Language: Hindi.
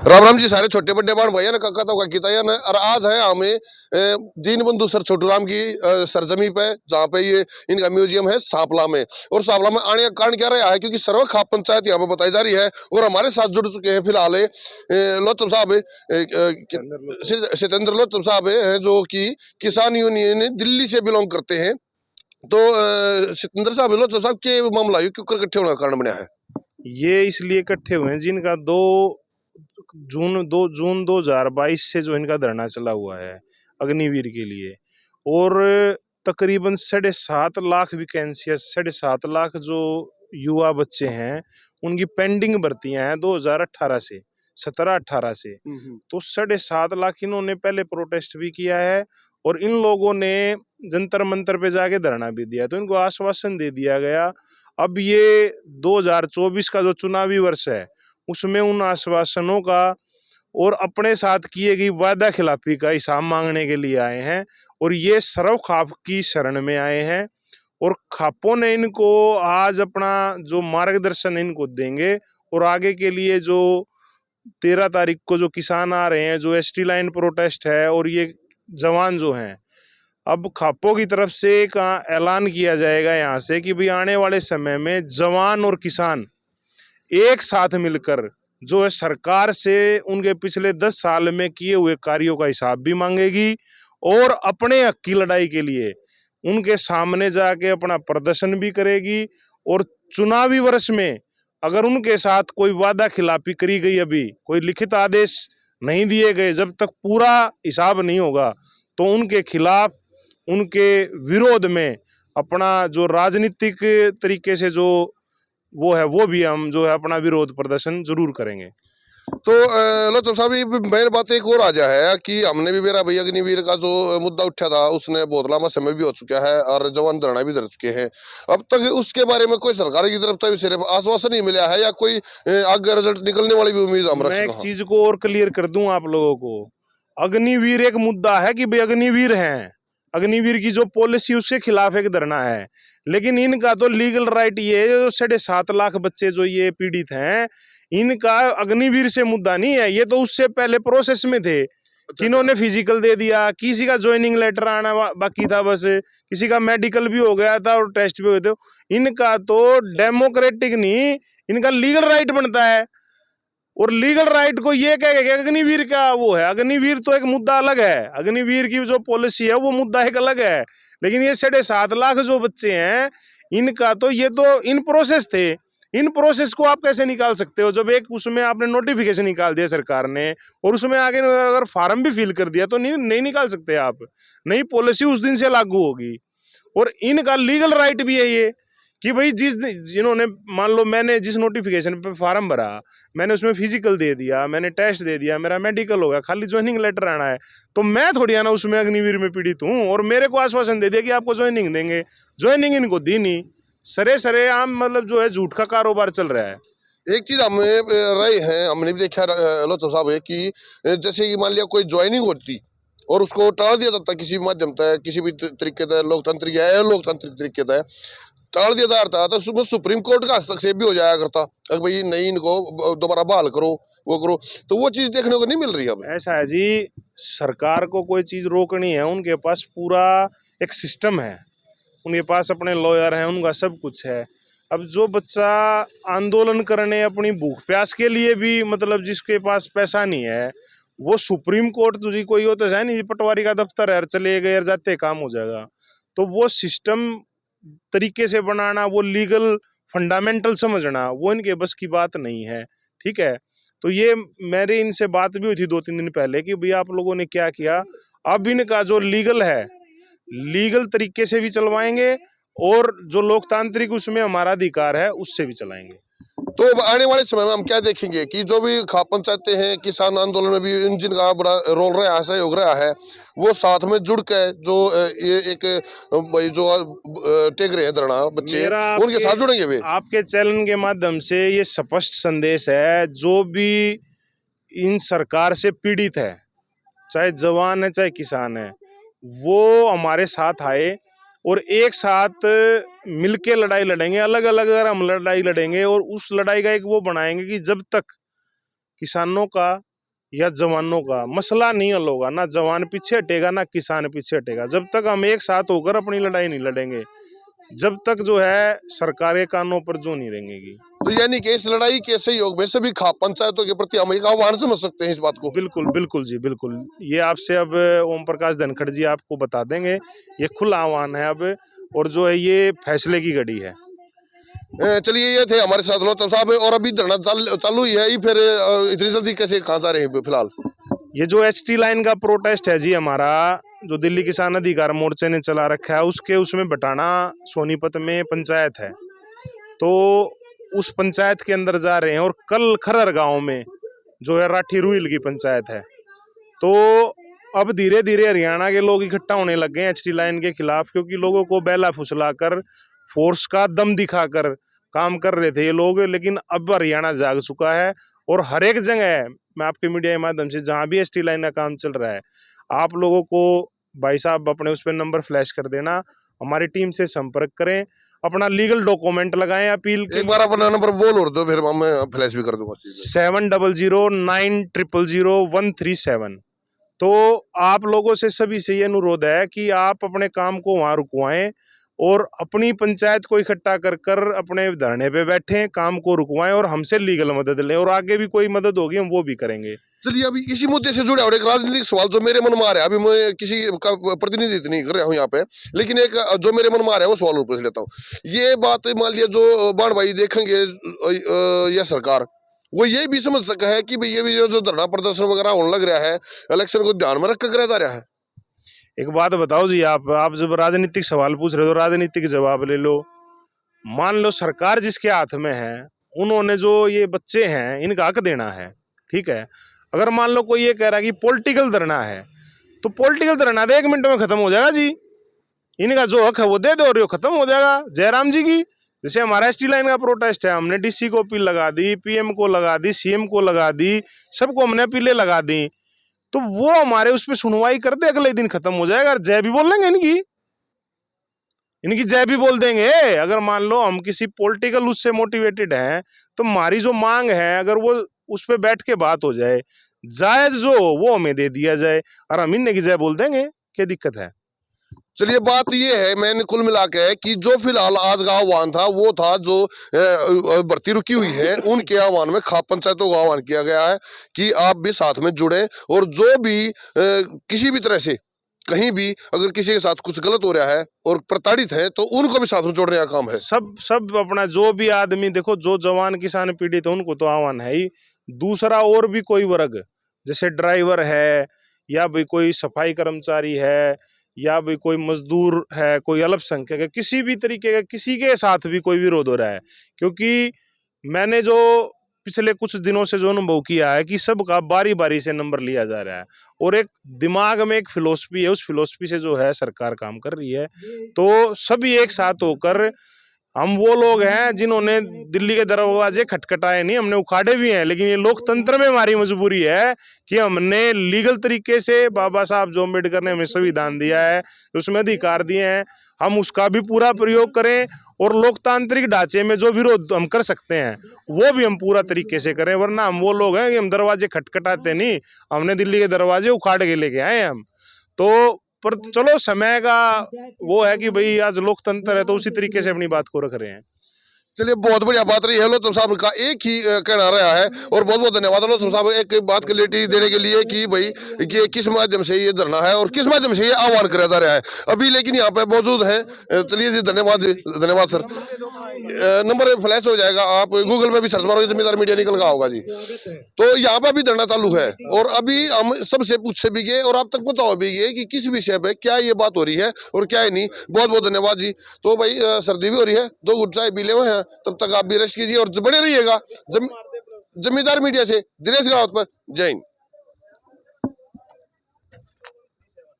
राम राम जी सारे छोटे बड़े बाण भैया ने काका तो किता या ने और आज है हमें दीनबंधु सर छोटू राम की सरजमी पे जहाँ पे ये इनका म्यूजियम है सांपला में। और सांपला में आने का कारण क्या रहा है क्योंकि सर्व खाप पंचायत यहाँ पे बताई जा रही है और हमारे साथ जुड़ चुके हैं फिलहाल लोचम साहब सितेंद्र लोचम साहब है जो कि किसान यूनियन दिल्ली से बिलोंग करते हैं। तो सितेंद्र साहब लोचम साहब के मामला क्यों इकट्ठे होने का कारण बना है? ये इसलिए इकट्ठे हुए हैं जिनका 2 जून 2022 से जो इनका धरना चला हुआ है अग्निवीर के लिए, और तकरीबन 7.5 लाख वैकेंसी, 7.5 लाख जो युवा बच्चे हैं उनकी पेंडिंग भर्तियां हैं 2018 से 17-18 से। तो 7.5 लाख इन्होंने पहले प्रोटेस्ट भी किया है और इन लोगों ने जंतर मंतर पे जाके धरना भी दिया। तो इनको आश्वासन दे दिया गया। अब ये 2024 का जो चुनावी वर्ष है उसमें उन आश्वासनों का और अपने साथ किए गई वादा खिलाफी का हिसाब मांगने के लिए आए हैं और ये सर्व खाप की शरण में आए हैं। और खापों ने इनको आज अपना जो मार्गदर्शन इनको देंगे और आगे के लिए जो 13 तारीख को जो किसान आ रहे हैं, जो एसटी लाइन प्रोटेस्ट है, और ये जवान जो हैं, अब खापों की तरफ से एक ऐलान किया जाएगा यहाँ से कि भाई आने वाले समय में जवान और किसान एक साथ मिलकर जो है सरकार से उनके पिछले 10 साल में किए हुए कार्यों का हिसाब भी मांगेगी और अपने हक की लड़ाई के लिए उनके सामने जाके अपना प्रदर्शन भी करेगी। और चुनावी वर्ष में अगर उनके साथ कोई वादा खिलाफी करी गई, अभी कोई लिखित आदेश नहीं दिए गए, जब तक पूरा हिसाब नहीं होगा तो उनके खिलाफ, उनके विरोध में अपना जो राजनीतिक तरीके से जो वो है वो भी हम जो है अपना विरोध प्रदर्शन जरूर करेंगे। तो लोचम साहब मेन बात एक और आ जा है कि हमने भी मेरा भैया अग्निवीर का जो मुद्दा उठा था उसने बहुत लंबा समय भी हो चुका है और जवान धरना भी धर चुके हैं। अब तक उसके बारे में कोई सरकार की तरफ से सिर्फ आश्वासन ही मिला है या कोई आगे रिजल्ट निकलने वाली भी उम्मीद हम रख मैं एक सकते हैं? चीज को और क्लियर कर दूं आप लोगों को, अग्निवीर एक मुद्दा है कि भाई अग्निवीर हैं, अग्निवीर की जो पॉलिसी उसके खिलाफ एक धरना है, लेकिन इनका तो लीगल राइट ये है, जो 7.5 लाख बच्चे जो ये पीड़ित हैं इनका अग्निवीर से मुद्दा नहीं है। ये तो उससे पहले प्रोसेस में थे, किन्होंने फिजिकल दे दिया, किसी का ज्वाइनिंग लेटर आना बाकी था, बस किसी का मेडिकल भी हो गया था और टेस्ट भी हुए थे। इनका तो डेमोक्रेटिक नहीं, इनका लीगल राइट बनता है। और लीगल राइट को ये कह के अग्निवीर का वो है, अग्निवीर तो एक मुद्दा अलग है, अग्निवीर की जो पॉलिसी है वो मुद्दा एक अलग है। लेकिन ये 7.5 लाख जो बच्चे हैं इनका तो ये तो इन प्रोसेस थे, इन प्रोसेस को आप कैसे निकाल सकते हो? जब एक उसमें आपने नोटिफिकेशन निकाल दिया सरकार ने और उसमें आगे अगर फार्म भी फिल कर दिया तो नहीं निकाल सकते आप, नई पॉलिसी उस दिन से लागू होगी। और इनका लीगल राइट भी है ये कि भाई जिन्होंने मान लो मैंने जिस नोटिफिकेशन पे फार्म भरा, मैंने उसमें फिजिकल दे दिया, मैंने टेस्ट दे दिया, मेरा मेडिकल हो गया, खाली ज्वाइनिंग लेटर आना है, तो मैं थोड़ी आना उसमें अग्निवीर में पीड़ित हूँ और मेरे को आश्वासन दे दिया कि आपको ज्वाइनिंग देंगे, ज्वाइनिंग इनको दी नहीं। सरे आम मतलब जो है झूठ का कारोबार चल रहा है। एक चीज हम रहे हैं, हमने भी देखा लोचम साहब है कि जैसे कि मान लिया कोई ज्वाइनिंग होती और उसको टाल दिया जाता किसी भी माध्यम से, किसी भी तरीके से, लोकतांत्रिक है लोकतांत्रिक तरीके से टाल दिया जाता तो उसमें सुप्रीम कोर्ट का हस्तक्षेप भी हो जाया करता, अगर भाई नहीं इनको दोबारा बहाल करो वो करो, तो वो चीज देखने को नहीं मिल रही अब। ऐसा है जी, सरकार को कोई चीज रोकनी है, उनके पास पूरा एक सिस्टम है, उनके पास अपने लॉयर हैं, उनका सब कुछ है। अब जो बच्चा आंदोलन करने अपनी भूख प्यास के लिए भी मतलब जिसके पास पैसा नहीं है, वो सुप्रीम कोर्ट तुझी कोई हो तो है नहीं, पटवारी का दफ्तर है, चले गए जाते काम हो जाएगा। तो वो सिस्टम तरीके से बनाना, वो लीगल फंडामेंटल समझना, वो इनके बस की बात नहीं है। ठीक है, तो ये मेरी इनसे बात भी हुई थी 2-3 दिन पहले कि भैया आप लोगों ने क्या किया, अब इनका जो लीगल है लीगल तरीके से भी चलवाएंगे और जो लोकतांत्रिक उसमें हमारा अधिकार है उससे भी चलाएंगे। तो अब आने वाले समय में हम क्या देखेंगे कि जो भी खाप पंचायतें हैं किसान आंदोलन में भी इन जिनका बड़ा रोल रहा है, सहयोग रहा है, वो साथ में जुड़ के जो ये एक भाई जो टेक रहे हैं धरना बच्चे उनके साथ जुड़ेंगे वे। आपके चैनल के माध्यम से ये स्पष्ट संदेश है, जो भी इन सरकार से पीड़ित है, चाहे जवान है चाहे किसान है, वो हमारे साथ आए और एक साथ मिलके लड़ाई लड़ेंगे। अलग अलग अगर हम लड़ाई लड़ेंगे और उस लड़ाई का एक वो बनाएंगे कि जब तक किसानों का या जवानों का मसला नहीं हल होगा, ना जवान पीछे हटेगा ना किसान पीछे हटेगा। जब तक हम एक साथ होकर अपनी लड़ाई नहीं लड़ेंगे, जब तक जो है सरकारें कानों पर जो नहीं रहेंगी। तो यानी कि इस लड़ाई के सहयोग में सभी पंचायतों के प्रति हम एक आह्वान समझ सकते हैं इस बात को। बिल्कुल बिल्कुल जी, बिल्कुल। ये आपसे अब ओम प्रकाश धनखड़ जी आपको बता देंगे, ये खुला आह्वान है अब, और जो है ये फैसले की घड़ी है। चलिए, ये थे हमारे साथ लोचन साहब, और अभी धरना चालू ही है, ये फिर इतनी जल्दी कैसे कहाँ जा रहे हैं फिलहाल? ये जो HT लाइन का प्रोटेस्ट है जी हमारा, जो दिल्ली किसान अधिकार मोर्चे ने चला रखा है, उसमें बटाना सोनीपत में पंचायत है, तो उस पंचायत के अंदर जा रहे हैं। और कल खरर गांव में जो है राठी रुइल की पंचायत है, तो अब धीरे धीरे हरियाणा के लोग इकट्ठा होने लग गए हैं HT लाइन के खिलाफ, क्योंकि लोगों को बेला फुसलाकर, फोर्स का दम दिखाकर काम कर रहे थे ये लोग। लेकिन अब हरियाणा जाग चुका है, और हर एक जगह मैं आपके मीडिया के माध्यम से जहां भी HT लाइन का काम चल रहा है, आप लोगों को भाई साहब अपने उस पर नंबर फ्लैश कर देना, हमारी टीम से संपर्क करें, अपना लीगल डॉक्यूमेंट लगाएं अपील के। एक बार अपना नंबर बोल और दो, फिर मैं फ्लैश भी कर दूंगा। 7009000137। तो आप लोगों से सभी से ये अनुरोध है कि आप अपने काम को वहां रुकवाएं, और अपनी पंचायत को इकट्ठा कर कर अपने धरने पे बैठें, काम को रुकवाएं, और हमसे लीगल मदद लें, और आगे भी कोई मदद होगी हम वो भी करेंगे। चलिए, अभी इसी मुद्दे से जुड़े और एक राजनीतिक सवाल जो मेरे मन में आ रहा है, अभी मैं किसी का प्रतिनिधित्व नहीं कर रहा हूँ यहाँ पे, लेकिन एक जो मेरे मन में आ रहा है वो सवाल पूछ लेता हूँ। ये बात मान लिया जो बाण भाई देखेंगे या सरकार, वो ये भी समझ सका है कि भाई ये भी जो धरना प्रदर्शन वगैरह होने लग रहा है, इलेक्शन को ध्यान में रख कर जा रहा है। एक बात बताओ जी, आप जब राजनीतिक सवाल पूछ रहे हो तो राजनीतिक जवाब ले लो। मान लो सरकार जिसके हाथ में है, उन्होंने जो ये बच्चे हैं इनका हक देना है, ठीक है। अगर मान लो कोई ये कह रहा है कि पॉलिटिकल धरना है, तो पॉलिटिकल धरना दे 1 मिनट में खत्म हो जाएगा जी। इनका जो हक है वो दे दो और ये खत्म हो जाएगा। जयराम जी की जैसे हमारा HT लाइन का प्रोटेस्ट है, हमने DC को अपील लगा दी, PM को लगा दी, CM को लगा दी, सबको हमने अपीलें लगा दी, तो वो हमारे उस पर सुनवाई कर दे, अगले दिन खत्म हो जाएगा। जय भी बोल देंगे इनकी जय भी बोल देंगे। अगर मान लो हम किसी पॉलिटिकल उससे मोटिवेटेड हैं, तो हमारी जो मांग है अगर वो उस पर बैठ के बात हो जाए, जायज जो वो हमें दे दिया जाए, और हम इन्हें की जय बोल देंगे, क्या दिक्कत है? चलिए, बात ये है मैंने कुल मिला के है कि जो फिलहाल आज का आह्वान था वो था जो भर्ती रुकी हुई है उनके आह्वान में खाप पंचायतों का आह्वान किया गया है कि आप भी साथ में जुड़े, और जो भी किसी भी तरह से कहीं भी अगर किसी के साथ कुछ गलत हो रहा है और प्रताड़ित है तो उनको भी साथ में जोड़ने का काम है। सब अपना जो भी आदमी, देखो जो जवान किसान पीड़ित है उनको तो आह्वान है ही, दूसरा और भी कोई वर्ग जैसे ड्राइवर है, या भाई कोई सफाई कर्मचारी है, या भाई कोई मजदूर है, कोई अल्पसंख्यक है, किसी भी तरीके का किसी के साथ भी कोई विरोध हो रहा है, क्योंकि मैंने जो पिछले कुछ दिनों से जो अनुभव किया है कि सबका बारी बारी से नंबर लिया जा रहा है, और एक दिमाग में एक फिलोसफी है, उस फिलोसफी से जो है सरकार काम कर रही है। तो सभी एक साथ होकर, हम वो लोग हैं जिन्होंने दिल्ली के दरवाजे खटखटाए नहीं, हमने उखाड़े भी हैं, लेकिन ये लोकतंत्र में हमारी मजबूरी है कि हमने लीगल तरीके से, बाबा साहब जो अम्बेडकर ने हमें संविधान दिया है, उसमें अधिकार दिए हैं, हम उसका भी पूरा प्रयोग करें, और लोकतांत्रिक ढांचे में जो विरोध हम कर सकते हैं वो भी हम पूरा तरीके से करें। वरना हम वो लोग हैं कि हम दरवाजे खटखटाते नहीं, हमने दिल्ली के दरवाजे उखाड़ के लेके आए हम। तो पर चलो समय का वो है कि भाई आज लोकतंत्र है, तो उसी तरीके से अपनी बात को रख रहे हैं। चलिए, बहुत बढ़िया बात रही है। लोचन साहब का एक ही कहना रहा है, और बहुत बहुत धन्यवाद लोचन साहब एक बात क्लियरिटी देने के लिए कि भाई ये किस माध्यम से ये धरना है और किस माध्यम से ये आह्वान किया जा रहा है अभी, लेकिन यहाँ पे मौजूद है। चलिए जी, धन्यवाद सर। नंबर फ्लैश हो जाएगा, आप गूगल में भी सर्च मारोगे जिम्मेदार मीडिया निकल गया होगा जी। तो यहाँ पे अभी धरना चालू है, और अभी हम सबसे पूछे भी गए और आप तक पहुंचाओ भी गए कि किस विषय पे क्या ये बात हो रही है और क्या है नहीं। बहुत बहुत धन्यवाद जी। तो भाई सर्दी भी हो रही है, 2 घुट चाय पी ले हुए हैं, तब तक आप भी रेस्ट कीजिए और बने रहिएगा जमींदार मीडिया से। दिनेश रावत पर जय हिंद।